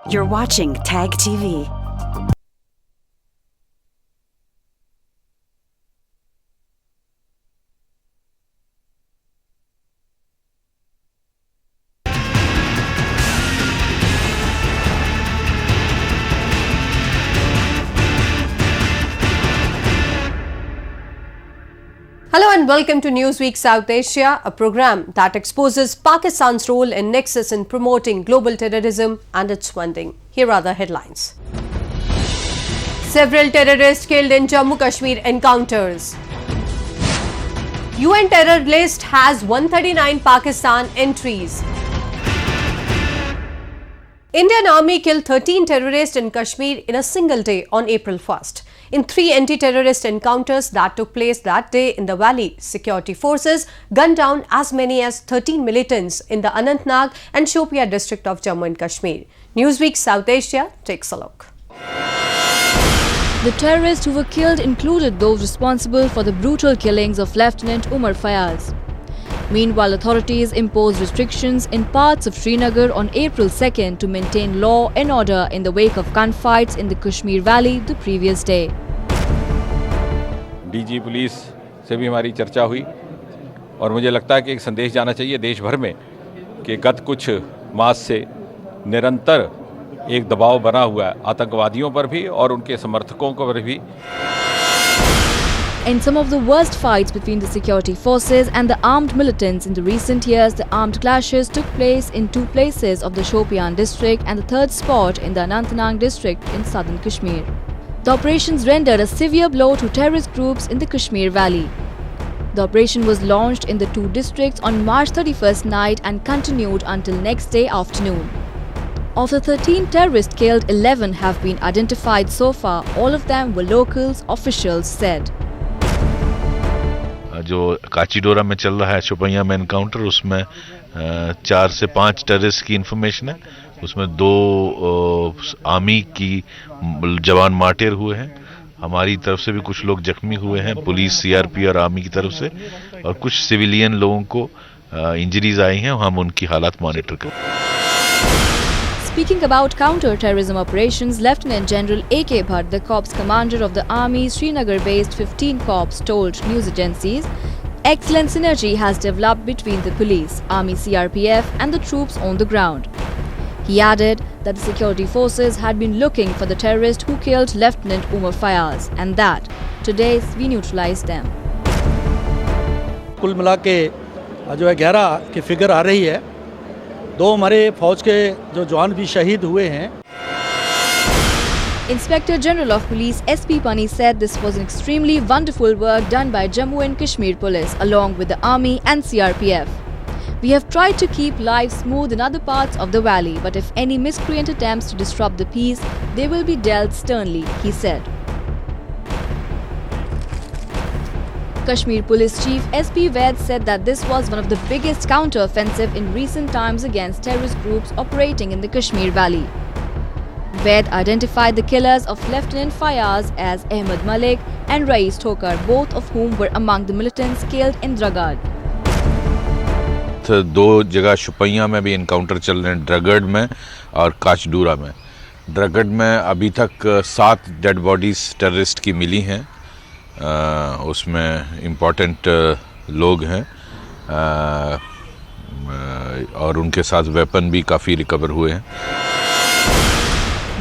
You're watching Tag TV. Hello and welcome to Newsweek South Asia, a program that exposes Pakistan's role in Nexus in promoting global terrorism and its funding. Here are the headlines. Several terrorists killed in Jammu Kashmir encounters. UN terror list has 139 Pakistan entries. Indian Army killed 13 terrorists in Kashmir in a single day on April 1st. In 3 anti-terrorist encounters that took place that day in the valley, security forces gunned down as many as 13 militants in the Anantnag and Shopia district of Jammu and Kashmir. Newsweek South Asia takes a look. The terrorists who were killed included those responsible for the brutal killings of Lieutenant Umar Fayaz. Meanwhile, authorities imposed restrictions in parts of Srinagar on April 2nd to maintain law and order in the wake of gunfights in the Kashmir Valley the previous day. DG police से भी हमारी चर्चा हुई और मुझे लगता है कि एक संदेश जाना चाहिए देश भर में कि गत कुछ मास से निरंतर एक दबाव बना हुआ है आतंकवादियों पर भी और उनके समर्थकों पर भी. In some of the worst fights between the security forces and the armed militants in the recent years, the armed clashes took place in 2 places of the Shopian district and the 3rd spot in the Anantnag district in southern Kashmir. The operations rendered a severe blow to terrorist groups in the Kashmir Valley. The operation was launched in the 2 districts on March 31st night and continued until next day afternoon. Of the 13 terrorists killed, 11 have been identified so far. All of them were locals, officials said. जो काचीडोरा में चल रहा है शोपियां में encounter, उसमें 4 से 5 terrorist की information है. उसमें 2 आर्मी की जवान मार्टिर हुए हैं. हमारी तरफ से भी कुछ लोग जख्मी हुए हैं, पुलिस, सीआरपी और आर्मी की तरफ से, और कुछ सिविलियन लोगों को इंजरीज आई हैं. हम उनकी हालात मॉनिटर कर रहे हैं. Speaking about counter-terrorism operations, Lieutenant General A.K. Bhatt, the Corps Commander of the Army's Srinagar-based 15 Corps, told news agencies, excellent synergy has developed between the police, Army CRPF and the troops on the ground. He added that the security forces had been looking for the terrorist who killed Lieutenant Umar Fayaz and that today we neutralized them. कुल मिला के जो है 11 की figure आ रही है. 2 हमारे फौज के जो जवान भी शहीद हुए हैं. Inspector General of Police SP Pani said this was an extremely wonderful work done by Jammu and Kashmir Police along with the Army and CRPF. We have tried to keep life smooth in other parts of the valley, but if any miscreant attempts to disrupt the peace, they will be dealt sternly, he said. Kashmir Police Chief SP Vaid said that this was one of the biggest counter-offensive in recent times against terrorist groups operating in the Kashmir Valley. Vaid identified the killers of Lieutenant Fayaz as Ahmed Malik and Rais Thokar, both of whom were among the militants killed in Dragad. 2 जगह शोपियां में भी encounter चल रहे हैं, ड्रगड में और काचडूरा में. ड्रगड में अभी तक 7 डेड बॉडीज टेररिस्ट की मिली हैं. उसमें इम्पोर्टेंट लोग हैं और उनके साथ वेपन भी काफ़ी रिकवर हुए हैं.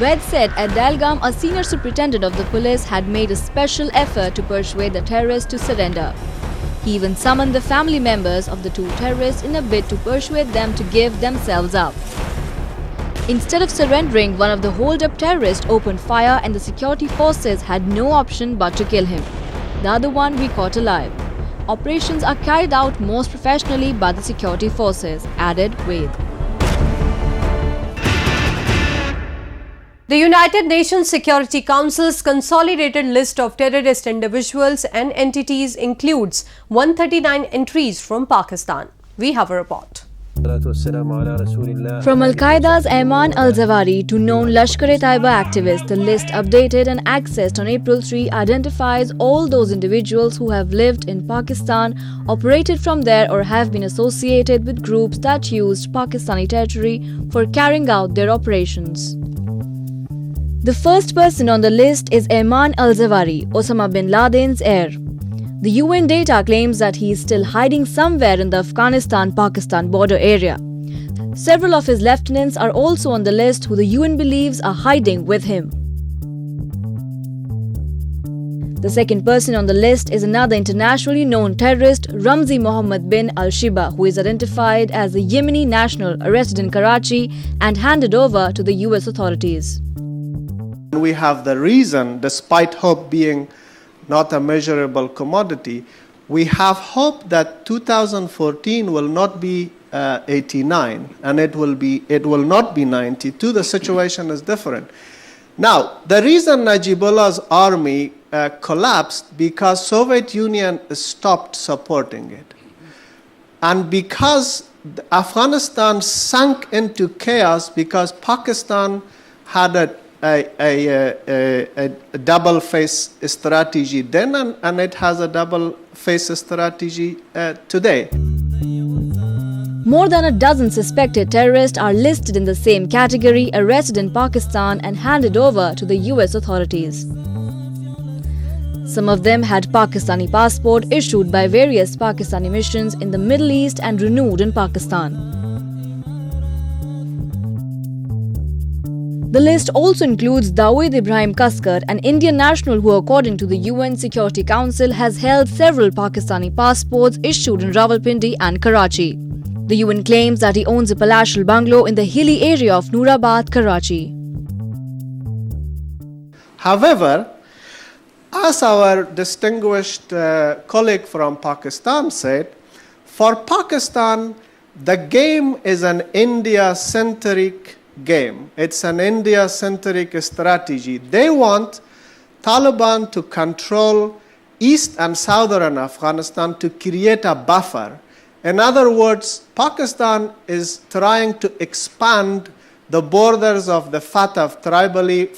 Vaid said at Dalgam, a senior superintendent of the police had made a special effort to persuade the terrorists to surrender. He even summoned the family members of the 2 terrorists in a bid to persuade them to give themselves up. Instead of surrendering, one of the hold-up terrorists opened fire and the security forces had no option but to kill him. The other one we caught alive. Operations are carried out most professionally by the security forces, added Vaid. The United Nations Security Council's consolidated list of terrorist individuals and entities includes 139 entries from Pakistan. We have a report. From Al-Qaeda's Ayman al-Zawahiri to known Lashkar-e-Taiba activists, the list updated and accessed on April 3 identifies all those individuals who have lived in Pakistan, operated from there or have been associated with groups that used Pakistani territory for carrying out their operations. The first person on the list is Ayman al-Zawahiri, Osama bin Laden's heir. The UN data claims that he is still hiding somewhere in the Afghanistan-Pakistan border area. Several of his lieutenants are also on the list who the UN believes are hiding with him. The second person on the list is another internationally known terrorist, Ramzi Mohammed bin al-Shiba, who is identified as a Yemeni national arrested in Karachi and handed over to the US authorities. We have the reason, despite hope being not a measurable commodity, we have hope that 2014 will not be 89 and it will not be 92. The situation is different. Now, the reason Najibullah's army collapsed because Soviet Union stopped supporting it. And because Afghanistan sank into chaos because Pakistan had a double-face strategy then, and it has a double-face strategy today. More than a dozen suspected terrorists are listed in the same category, arrested in Pakistan and handed over to the US authorities. Some of them had Pakistani passport issued by various Pakistani missions in the Middle East and renewed in Pakistan. The list also includes Dawood Ibrahim Kaskar, an Indian national who, according to the UN Security Council, has held several Pakistani passports issued in Rawalpindi and Karachi. The UN claims that he owns a palatial bungalow in the hilly area of Noorabad, Karachi. However, as our distinguished colleague from Pakistan said, for Pakistan, the game is an India-centric game. It's an India-centric strategy. They want Taliban to control east and southern Afghanistan to create a buffer. In other words, Pakistan is trying to expand the borders of the federally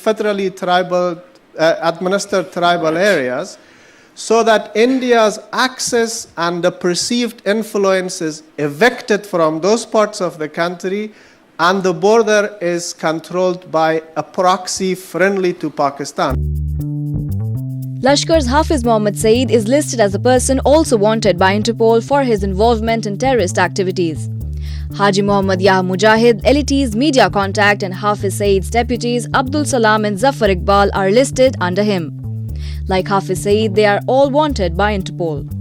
administered tribal areas so that India's access and the perceived influence is evicted from those parts of the country and the border is controlled by a proxy friendly to Pakistan. Lashkar's Hafiz Mohammad Saeed is listed as a person also wanted by Interpol for his involvement in terrorist activities. Haji Muhammad Yah Mujahid, LT's media contact, and Hafiz Saeed's deputies Abdul Salam and Zafar Iqbal are listed under him. Like Hafiz Saeed, they are all wanted by Interpol.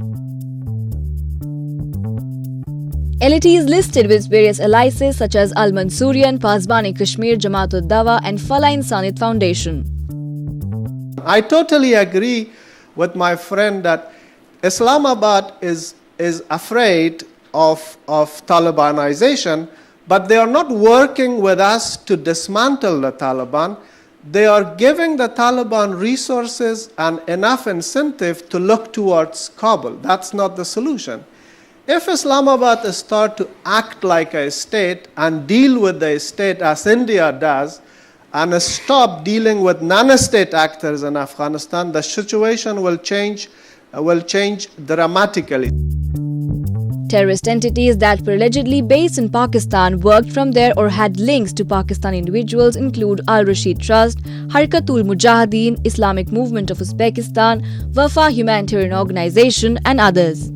LT is listed with various alliances such as Al Mansourian, Pasbani Kashmir, Jamaat Dawa, and Falah Insaniyat Foundation. I totally agree with my friend that Islamabad is afraid of Talibanization, but they are not working with us to dismantle the Taliban. They are giving the Taliban resources and enough incentive to look towards Kabul. That's not the solution. If Islamabad start to act like a state and deal with the state as India does, and stop dealing with non-state actors in Afghanistan, the situation will change dramatically. Terrorist entities that were allegedly based in Pakistan, worked from there or had links to Pakistani individuals include Al-Rashid Trust, Harkatul Mujahideen, Islamic Movement of Uzbekistan, Wafa Humanitarian Organization, and others.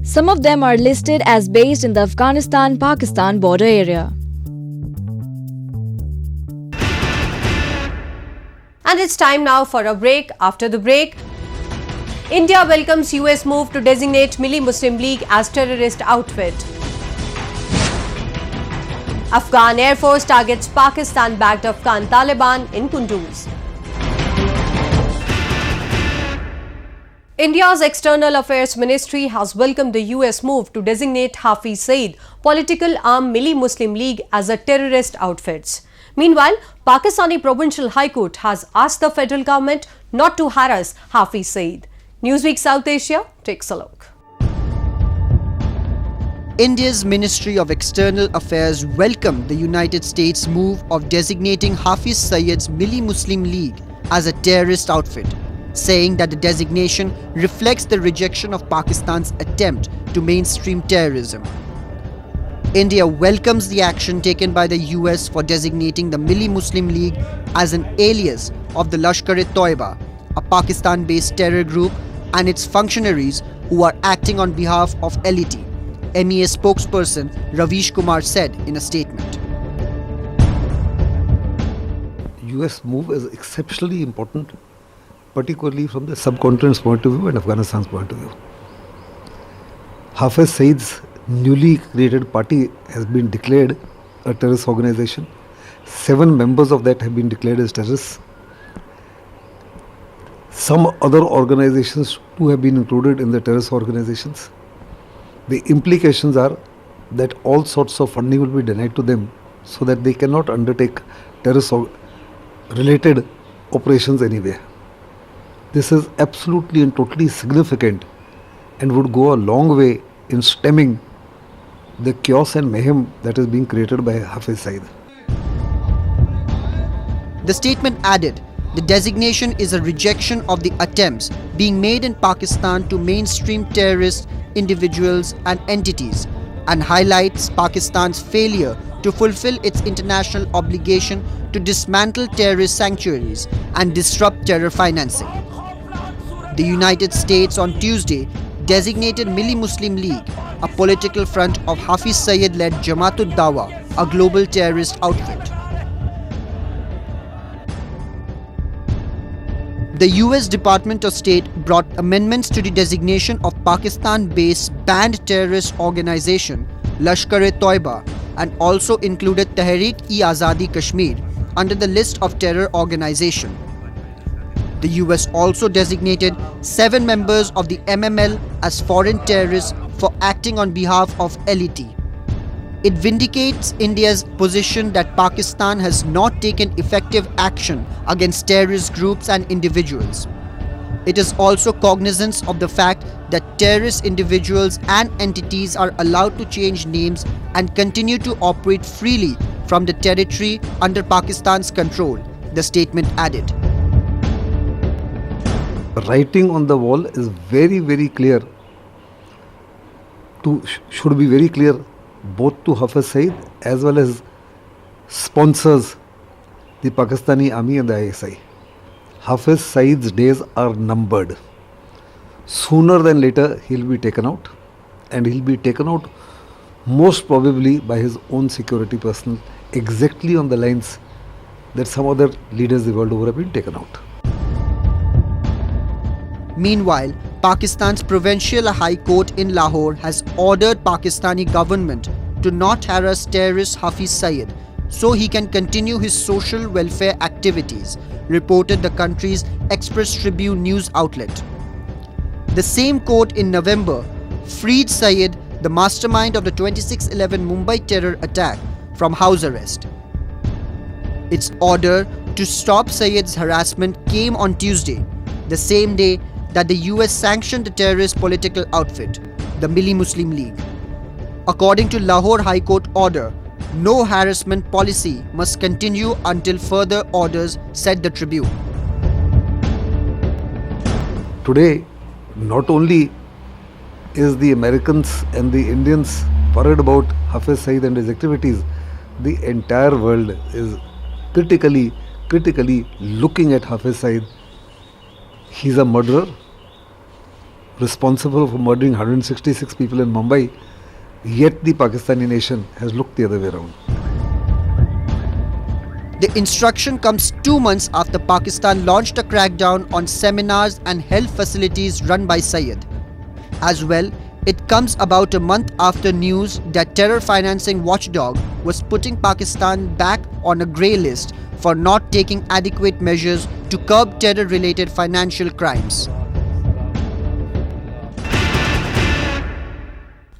Some of them are listed as based in the Afghanistan-Pakistan border area. And it's time now for a break. After the break, India welcomes US move to designate Milli Muslim League as terrorist outfit. Afghan Air Force targets Pakistan-backed Afghan Taliban in Kunduz. India's External Affairs Ministry has welcomed the US move to designate Hafiz Saeed, political arm Milli Muslim League, as a terrorist outfit. Meanwhile, Pakistani Provincial High Court has asked the federal government not to harass Hafiz Saeed. Newsweek South Asia takes a look. India's Ministry of External Affairs welcomed the United States' move of designating Hafiz Saeed's Milli Muslim League as a terrorist outfit, saying that the designation reflects the rejection of Pakistan's attempt to mainstream terrorism. India welcomes the action taken by the US for designating the Milli Muslim League as an alias of the Lashkar-e-Toiba, a Pakistan-based terror group, and its functionaries who are acting on behalf of LET, MEA spokesperson Ravish Kumar said in a statement. US move is exceptionally important, particularly from the subcontinent's point of view and Afghanistan's point of view. Hafiz Saeed's newly created party has been declared a terrorist organization. 7 members of that have been declared as terrorists. Some other organizations too have been included in the terrorist organizations. The implications are that all sorts of funding will be denied to them so that they cannot undertake terrorist related operations anywhere. This is absolutely and totally significant and would go a long way in stemming the chaos and mayhem that is being created by Hafiz Saeed. The statement added, the designation is a rejection of the attempts being made in Pakistan to mainstream terrorist individuals and entities and highlights Pakistan's failure to fulfill its international obligation to dismantle terrorist sanctuaries and disrupt terror financing. The United States on Tuesday designated Milli Muslim League, a political front of Hafiz Saeed-led Jamaat-ud-Dawa, a global terrorist outfit. The US Department of State brought amendments to the designation of Pakistan-based banned terrorist organization Lashkar-e-Toiba and also included Tehreek-e-Azadi Kashmir under the list of terror organization. The US also designated 7 members of the MML as foreign terrorists for acting on behalf of LET. It vindicates India's position that Pakistan has not taken effective action against terrorist groups and individuals. It is also cognizant of the fact that terrorist individuals and entities are allowed to change names and continue to operate freely from the territory under Pakistan's control, the statement added. Writing on the wall is very, very clear. Should be very clear both to Hafiz Saeed as well as sponsors the Pakistani army and the ISI. Hafiz Saeed's days are numbered. Sooner than later he'll be taken out, and he'll be taken out most probably by his own security personnel, exactly on the lines that some other leaders the world over have been taken out. Meanwhile, Pakistan's Provincial High Court in Lahore has ordered Pakistani government to not harass terrorist Hafiz Saeed so he can continue his social welfare activities, reported the country's Express Tribune news outlet. The same court in November freed Saeed, the mastermind of the 26/11 Mumbai terror attack, from house arrest. Its order to stop Saeed's harassment came on Tuesday, the same day that the US sanctioned the terrorist political outfit, the Milli Muslim League. According to Lahore High Court order, no harassment policy must continue until further orders, said the Tribune. Today, not only is the Americans and the Indians worried about Hafiz Saeed and his activities, the entire world is critically looking at Hafiz Saeed. He's a murderer, responsible for murdering 166 people in Mumbai, yet the Pakistani nation has looked the other way around. The instruction comes 2 months after Pakistan launched a crackdown on seminars and health facilities run by Saeed. As well, it comes about a month after news that terror financing watchdog was putting Pakistan back on a grey list for not taking adequate measures to curb terror-related financial crimes.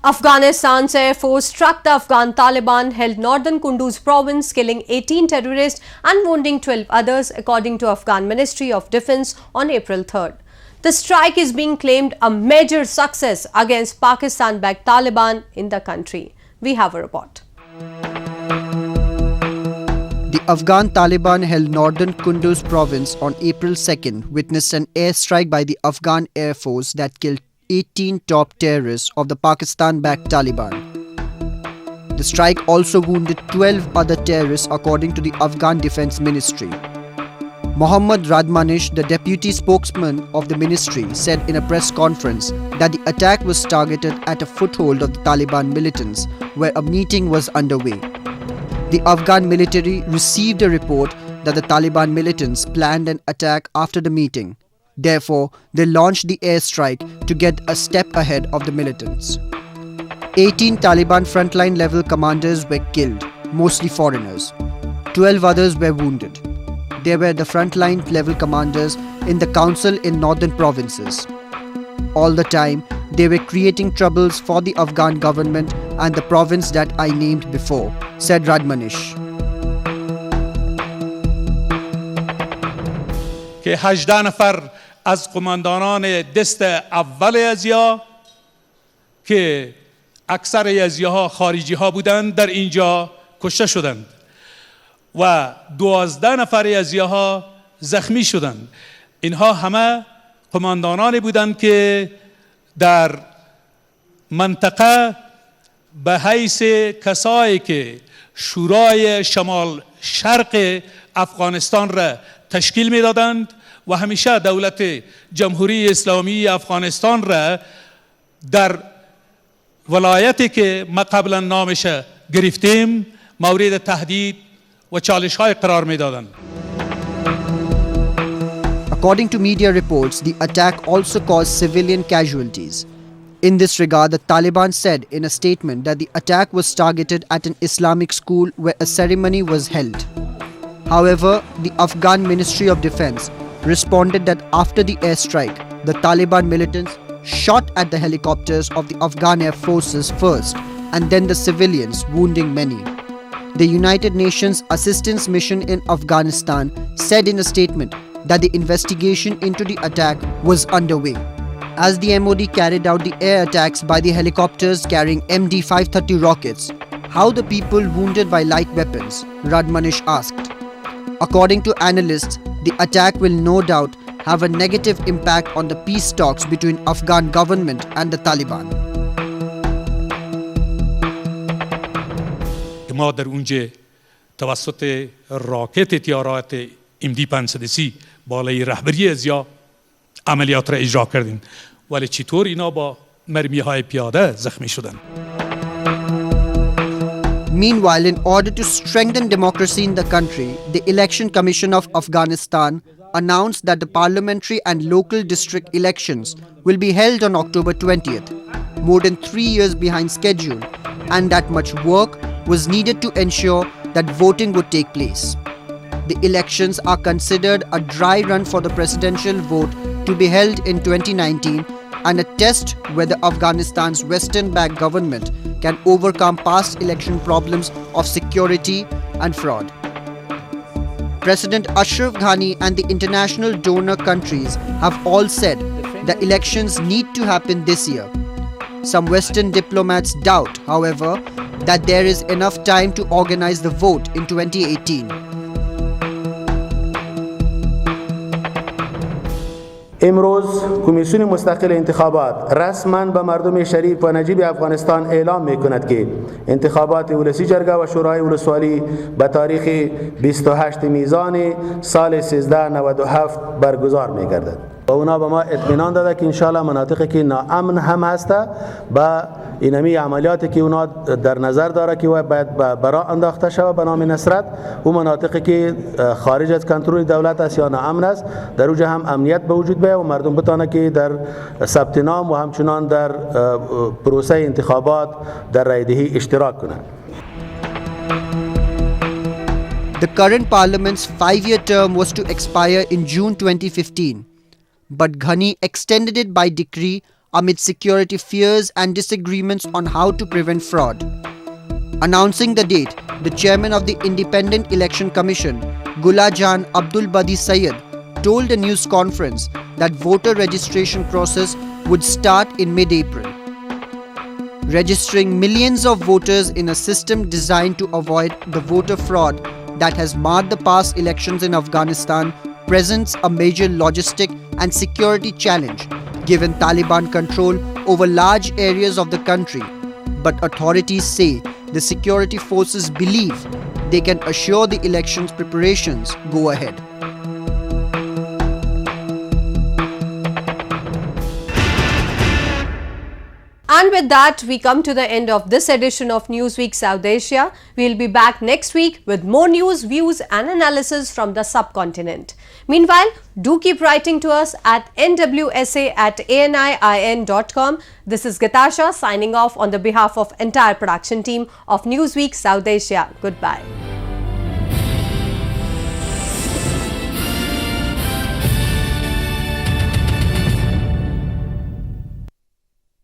Afghanistan's Air Force struck the Afghan Taliban-held northern Kunduz province, killing 18 terrorists and wounding 12 others, according to Afghan Ministry of Defense on April 3rd. The strike is being claimed a major success against Pakistan-backed Taliban in the country. We have a report. The Afghan Taliban-held northern Kunduz province on April 2nd witnessed an airstrike by the Afghan Air Force that killed 18 top terrorists of the Pakistan-backed Taliban. The strike also wounded 12 other terrorists according to the Afghan Defense Ministry. Mohammad Radmanish, the deputy spokesman of the ministry, said in a press conference that the attack was targeted at a foothold of the Taliban militants where a meeting was underway. The Afghan military received a report that the Taliban militants planned an attack after the meeting. Therefore, they launched the airstrike to get a step ahead of the militants. 18 Taliban frontline level commanders were killed, mostly foreigners. 12 others were wounded. They were the frontline level commanders in the council in northern provinces. All the time, they were creating troubles for the Afghan government and the province that I named before, said Radmanish. که 18 نفر از قماندانان دست اول یزیا که اکثر یزیاها خارجی ها بودند در اینجا کشته شدند و 12 نفر یزیاها زخمی شدند. اینها همه قماندانانی بودند که در منطقه به حیث کسایی که شورای شمال شرق افغانستان را تشکیل می دادند و همیشه دولت جمهوری اسلامی افغانستان را در ولایتی که ما قبلا نامش گرفتیم مورد تهدید و چالش های قرار می دادند. According to media reports, the attack also caused civilian casualties. In this regard, the Taliban said in a statement that the attack was targeted at an Islamic school where a ceremony was held. However, the Afghan Ministry of Defense responded that after the airstrike, the Taliban militants shot at the helicopters of the Afghan Air Forces first and then the civilians, wounding many. The United Nations Assistance Mission in Afghanistan said in a statement that the investigation into the attack was underway. As the MOD carried out the air attacks by the helicopters carrying MD-530 rockets, how the people wounded by light weapons? Radmanish asked. According to analysts, the attack will no doubt have a negative impact on the peace talks between Afghan government and the Taliban. ما در اونجا توسط راکت تیارات MD-530 بالای رهبری ازیا عملیات را اجرا کردیم ولی چطور اینا با مرمی های پیاده زخمی شدن. Meanwhile, in order to strengthen democracy in the country, the Election Commission of Afghanistan announced that the parliamentary and local district elections will be held on October 20th, more than 3 years behind schedule, and that much work was needed to ensure that voting would take place. The elections are considered a dry run for the presidential vote to be held in 2019 and a test whether Afghanistan's Western-backed government can overcome past election problems of security and fraud. President Ashraf Ghani and the international donor countries have all said the elections need to happen this year. Some Western diplomats doubt, however, that there is enough time to organize the vote in 2018. امروز کمیسیون مستقل انتخابات رسما به مردم شریف و نجیب افغانستان اعلام می‌کند که انتخابات ولسی جرگه و شورای ولسوالی به تاریخ 28 میزان سال 1397 برگزار می‌گردد. و اونا به ما اطمینان داده که انشالله مناطقی که ناامن هم هسته با اینمی عملیاتی که اونا در نظر داره که باید برا انداخته شود به نام نصرت و مناطقی که خارج از کنترل دولت است یا ناامن است در اونجا هم امنیت به وجود بیاید و مردم بتونه که در ثبت نام و همچنان در پروسه انتخابات در رایدهی اشتراک کنند. The current parliament's 5-year term was to expire in June 2015, but Ghani extended it by decree amid security fears and disagreements on how to prevent fraud. Announcing the date, the chairman of the Independent Election Commission, Gulajan Abdul Badi Sayed, told a news conference that voter registration process would start in mid-April. Registering millions of voters in a system designed to avoid the voter fraud that has marred the past elections in Afghanistan presents a major logistic and security challenge given Taliban control over large areas of the country. But authorities say the security forces believe they can assure the elections preparations go ahead. And with that, we come to the end of this edition of Newsweek South Asia. We'll be back next week with more news, views and analysis from the subcontinent. Meanwhile, do keep writing to us at nwsa@aniin.com. This is Gatasha signing off on the behalf of entire production team of Newsweek South Asia. Goodbye.